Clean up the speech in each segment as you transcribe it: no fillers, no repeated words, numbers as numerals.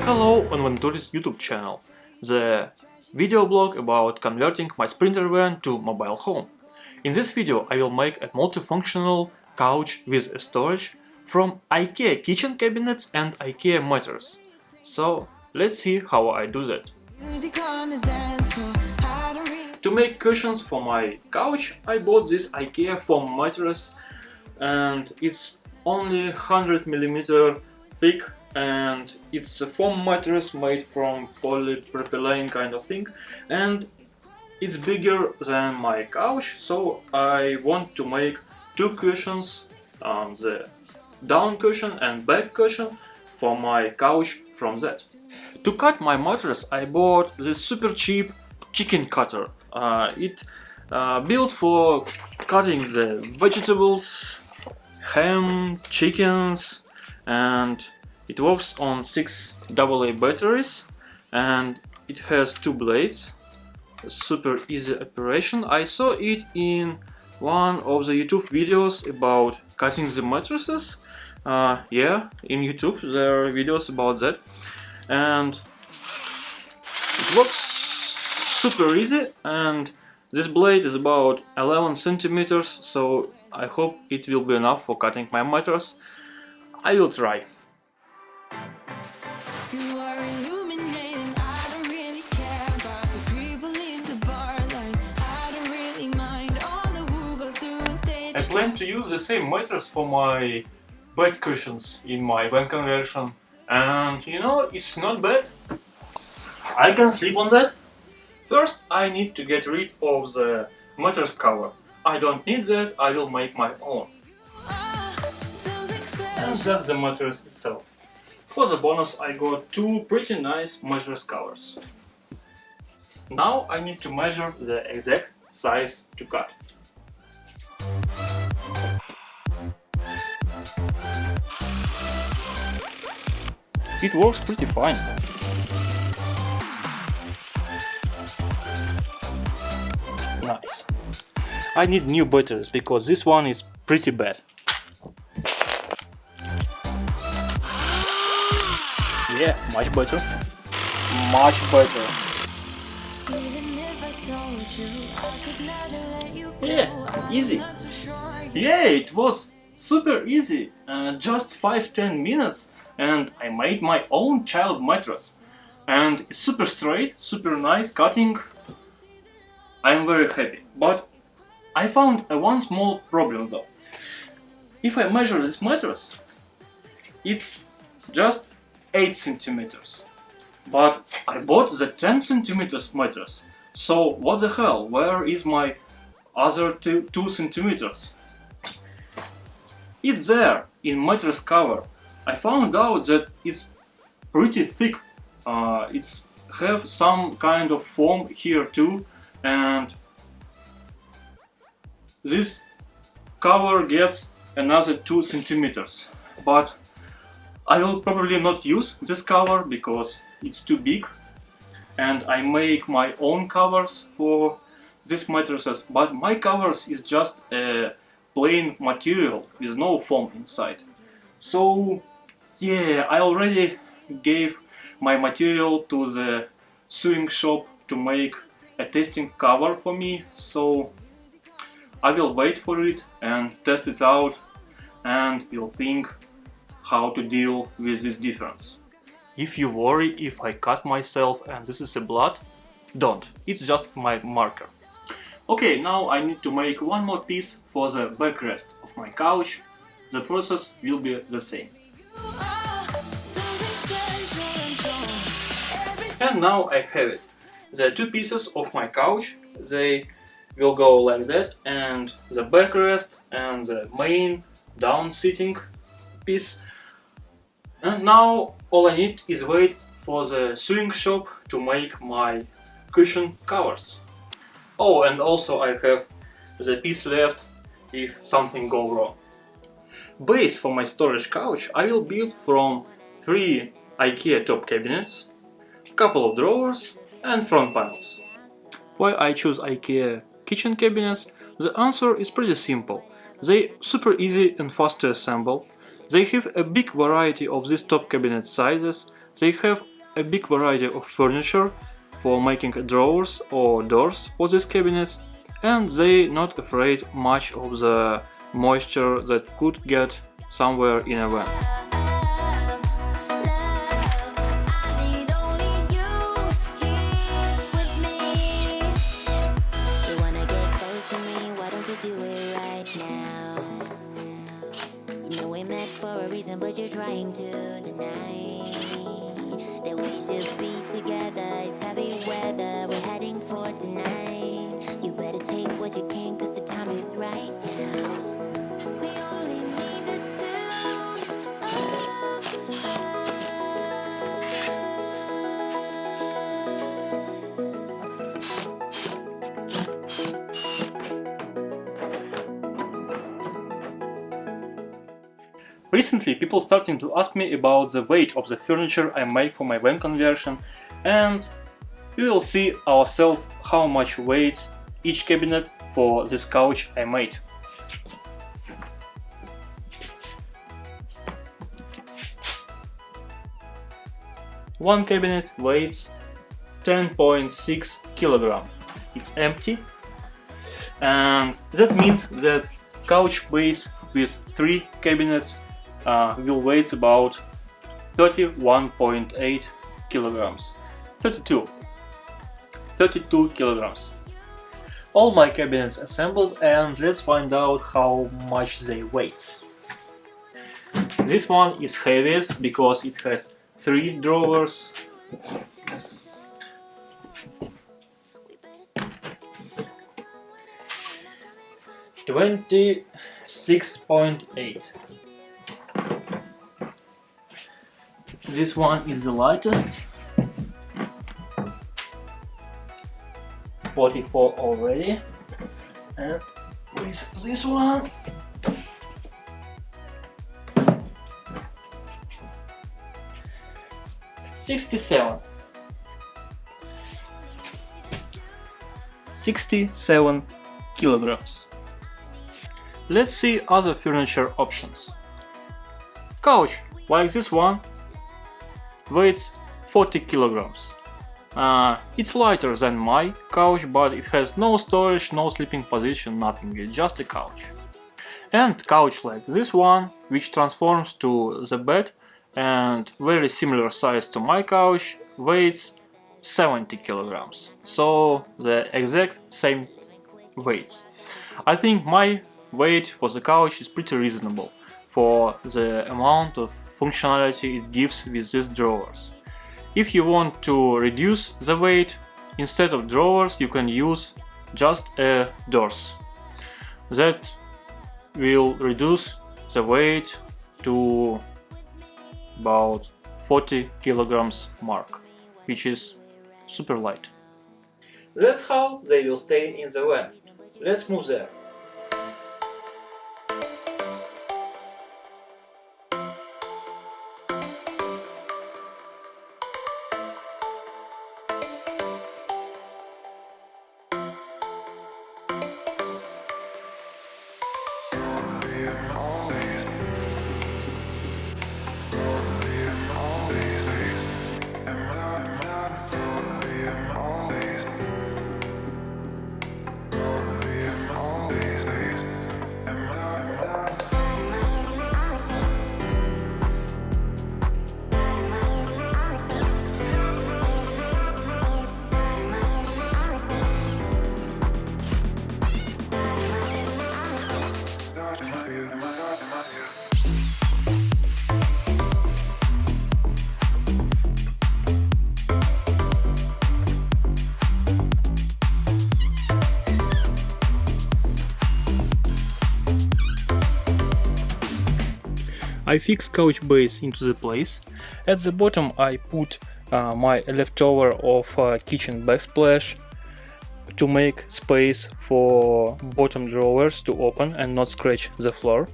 hello on Venturi's YouTube channel, the video blog about converting my Sprinter van to mobile home. In this video I will make a multifunctional couch with a storage from IKEA kitchen cabinets and IKEA mattress. So let's see how I do that. To make cushions for my couch I bought this IKEA foam mattress, and it's only 100mm thick, and it's a foam mattress made from polypropylene kind of thing, and it's bigger than my couch, so I want to make two cushions, the down cushion and back cushion for my couch from that. To cut my mattress I bought this super cheap chicken cutter. It built for cutting the vegetables, ham, chickens, and it works on 6 AA batteries, and it has 2 blades. A super easy operation. I saw it in one of the YouTube videos about cutting the mattresses. Yeah, in YouTube there are videos about that, and it works super easy, and this blade is about 11 centimeters, so I hope it will be enough for cutting my mattress. I will try. I plan to use the same mattress for my bed cushions in my van conversion, and you know, it's not bad. I can sleep on that. First I need to get rid of the mattress cover. I don't need that, I will make my own. And that's the mattress itself. For the bonus I got 2 pretty nice mattress covers. Now I need to measure the exact size to cut. It works pretty fine. Nice. I need new batteries because this one is pretty bad. Yeah, much better. Much better. Yeah, easy. Yeah, it was super easy. Just 5-10 minutes and I made my own child mattress. And it's super straight, super nice cutting. I'm very happy. But I found one small problem though. If I measure this mattress, it's just 8 centimeters. But I bought the 10 centimeters mattress. So what the hell, where is my other 2 centimeters? It's there, in mattress cover. I found out that it's pretty thick. It's have some kind of foam here too, and this cover gets another 2 centimeters. But I will probably not use this cover because it's too big, and I make my own covers for these mattresses, but my covers is just a plain material with no foam inside. So yeah, I already gave my material to the sewing shop to make a testing cover for me, so I will wait for it and test it out, and will think how to deal with this difference. If you worry if I cut myself and this is a blood, don't, it's just my marker. Okay, now I need to make one more piece for the backrest of my couch. The process will be the same. And now I have it. The 2 pieces of my couch, they will go like that, and the backrest and the main down sitting piece. And now all I need is wait for the sewing shop to make my cushion covers. Oh, and also I have the piece left if something go wrong. Base for my storage couch I will build from 3 IKEA top cabinets, couple of drawers and front panels. Why I choose IKEA kitchen cabinets? The answer is pretty simple. They super easy and fast to assemble. They have a big variety of these top cabinet sizes. They have a big variety of furniture for making drawers or doors for these cabinets, and they not afraid much of the moisture that could get somewhere in a van. But you're trying to deny that we should be together. It's heavy weather, we're heading for tonight. You better take what you can, cause the time is right now. We only need the two of us. Recently, people starting to ask me about the weight of the furniture I make for my van conversion, and we will see ourselves how much weighs each cabinet for this couch I made. One cabinet weighs 10.6 kg. It's empty, and that means that couch base with 3 cabinets will weigh about 31.8 kilograms. 32 kilograms. All my cabinets assembled, and let's find out how much they weigh. This one is heaviest because it has 3 drawers. $26.8. This one is the lightest, 44 already, and with this one, $67 kilograms. Let's see other furniture options. Couch, like this one, weighs 40 kilograms. It's lighter than my couch, but it has no storage, no sleeping position, nothing, it's just a couch. And couch like this one, which transforms to the bed and very similar size to my couch, weighs 70 kilograms. So the exact same weight. I think my weight for the couch is pretty reasonable for the amount of functionality it gives with these drawers. If you want to reduce the weight, instead of drawers you can use just doors. That will reduce the weight to about 40 kilograms mark, which is super light. That's how they will stay in the van. Let's move there. I fix couch base into the place. At the bottom I put my leftover of kitchen backsplash to make space for bottom drawers to open and not scratch the floor.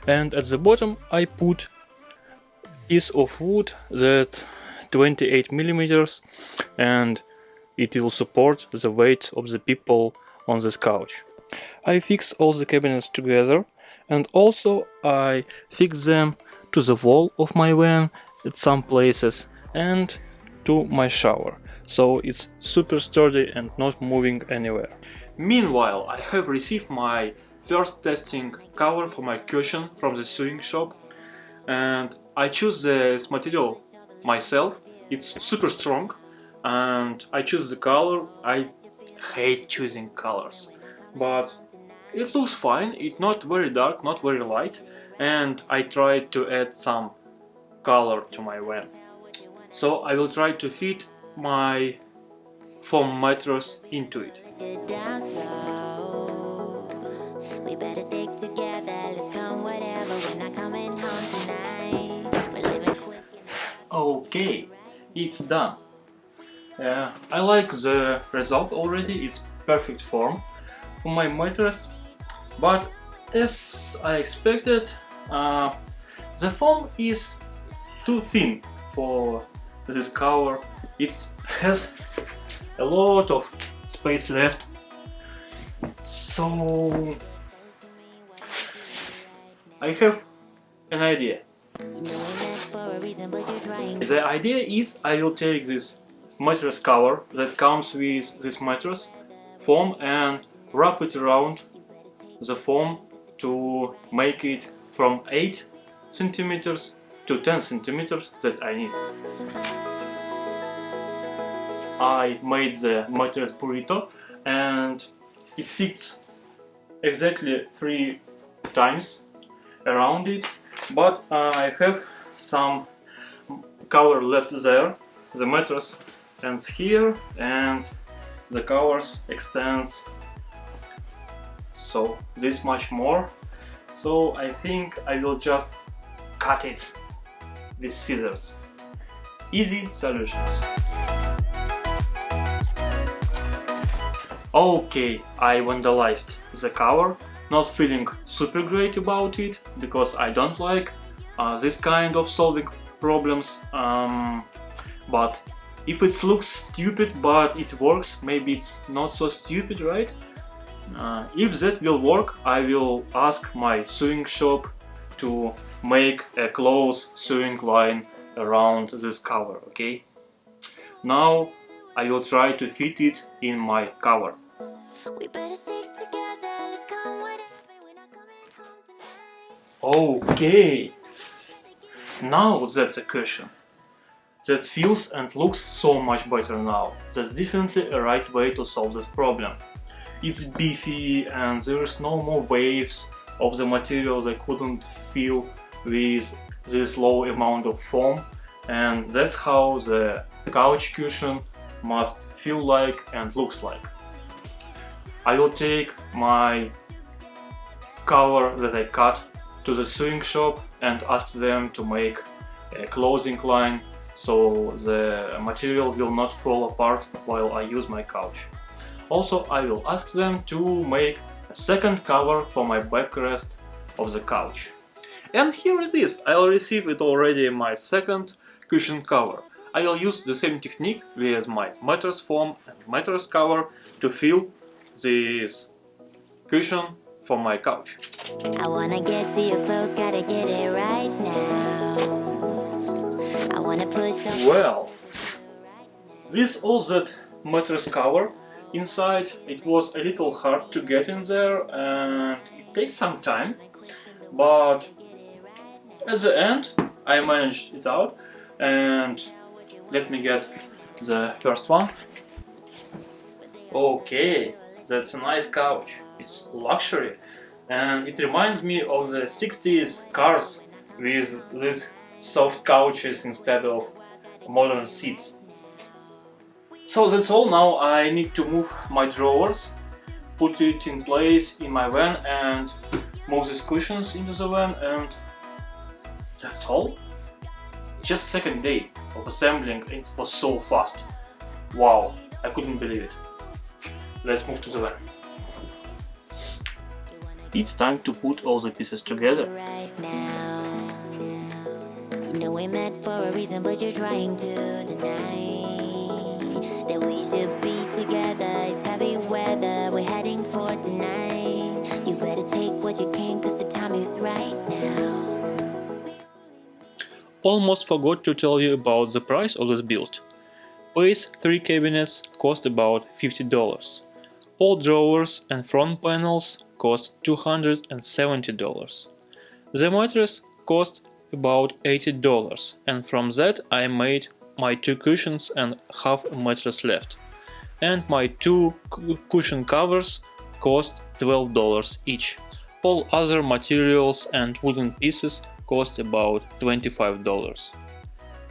And at the bottom I put piece of wood that 28 millimeters, and it will support the weight of the people on this couch. I fix all the cabinets together, and also I fix them to the wall of my van at some places, and to my shower, so it's super sturdy and not moving anywhere. Meanwhile, I have received my first testing cover for my cushion from the sewing shop, and I choose this material myself. It's super strong, and I choose the color. I hate choosing colors, but it looks fine. It's not very dark, not very light, and I tried to add some color to my van. So I will try to fit my foam mattress into it. Get down slow. We better stick together. Let's come whatever. We're not coming home tonight. We're living quick. Okay, it's done. I like the result already. It's perfect form for my mattress, but as I expected, the foam is too thin for this cover. It has a lot of space left, so I have an idea. The idea is I will take this mattress cover that comes with this mattress foam and wrap it around the foam to make it from 8 centimeters to 10 centimeters that I need. I made the mattress burrito and it fits exactly 3 times around it, but I have some cover left there. The mattress ends here and the covers extends so this much more, so I think I will just cut it with scissors. Easy solutions. Okay, I vandalized the cover, not feeling super great about it because I don't like this kind of solving problems, but if it looks stupid but it works, maybe it's not so stupid, right? If that will work, I will ask my sewing shop to make a close sewing line around this cover, okay? Now I will try to fit it in my cover. We better stick together. Let's come whatever. We're not coming home tonight. Okay, now that's a cushion. That feels and looks so much better now. That's definitely a right way to solve this problem. It's beefy and there's no more waves of the material that couldn't feel with this low amount of foam, and that's how the couch cushion must feel like and looks like. I will take my cover that I cut to the sewing shop and ask them to make a closing line so the material will not fall apart while I use my couch. Also, I will ask them to make a second cover for my backrest of the couch. And here it is, I'll receive it already my second cushion cover. I will use the same technique with my mattress foam and mattress cover to fill this cushion for my couch. I wanna get to your clothes, gotta get it right now. I wanna push on. Well, with all that mattress cover inside, it was a little hard to get in there and it takes some time, but at the end I managed it out. And let me get the first one. Okay, that's a nice couch. It's luxury and it reminds me of the 60s cars with these soft couches instead of modern seats. So that's all. Now I need to move my drawers, put it in place in my van and move these cushions into the van, and that's all. Just second day of assembling, it was so fast. Wow, I couldn't believe it. Let's move to the van. It's time to put all the pieces together. Right now. You know we met for a reason, but you're trying to deny that we should be together. It's heavy weather, we're heading for tonight. You better take what you can, cause the time is right now. Almost forgot to tell you about the price of this build. Base 3 cabinets cost about $50. All drawers and front panels cost $270. The mattress cost about $80, and from that I made my 2 cushions and half a mattress left. And my 2 cushion covers cost $12 each. All other materials and wooden pieces cost about $25.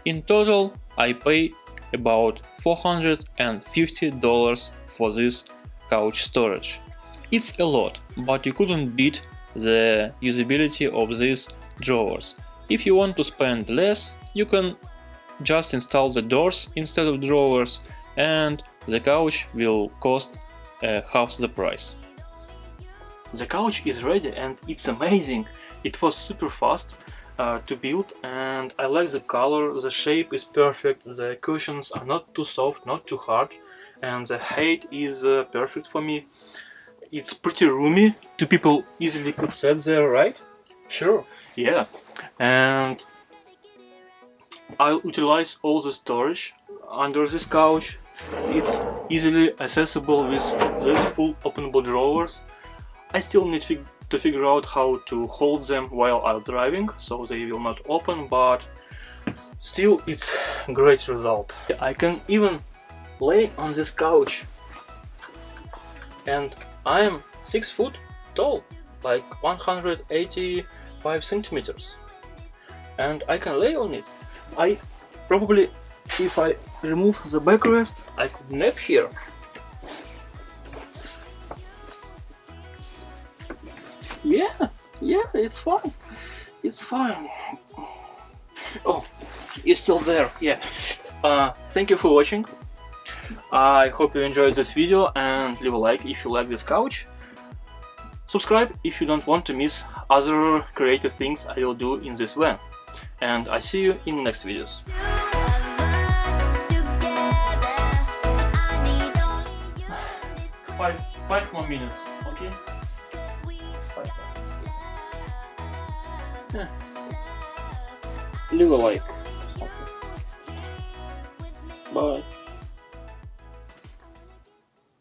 In total, I pay about $450 for this couch storage. It's a lot, but you couldn't beat the usability of these drawers. If you want to spend less, you can just install the doors instead of drawers, and the couch will cost half the price. The couch is ready and it's amazing. It was super fast to build, and I like the color, the shape is perfect, the cushions are not too soft, not too hard, and the height is perfect for me. It's pretty roomy, 2 people easily could sit there, right? Sure, yeah. And I'll utilize all the storage under this couch. It's easily accessible with these full openable drawers. I still need to figure out how to hold them while I'm driving, so they will not open, but still it's a great result. I can even lay on this couch, and I am 6 foot tall, like 185 centimeters, and I can lay on it. I probably, if I remove the backrest, I could nap here. Yeah, it's fine. It's fine. Oh, you're still there. Yeah. Thank you for watching. I hope you enjoyed this video, and leave a like if you like this couch. Subscribe if you don't want to miss other creative things I will do in this van. And I see you in the next videos. 5 more minutes, okay? 5. Yeah. Leave a like. Okay. Bye.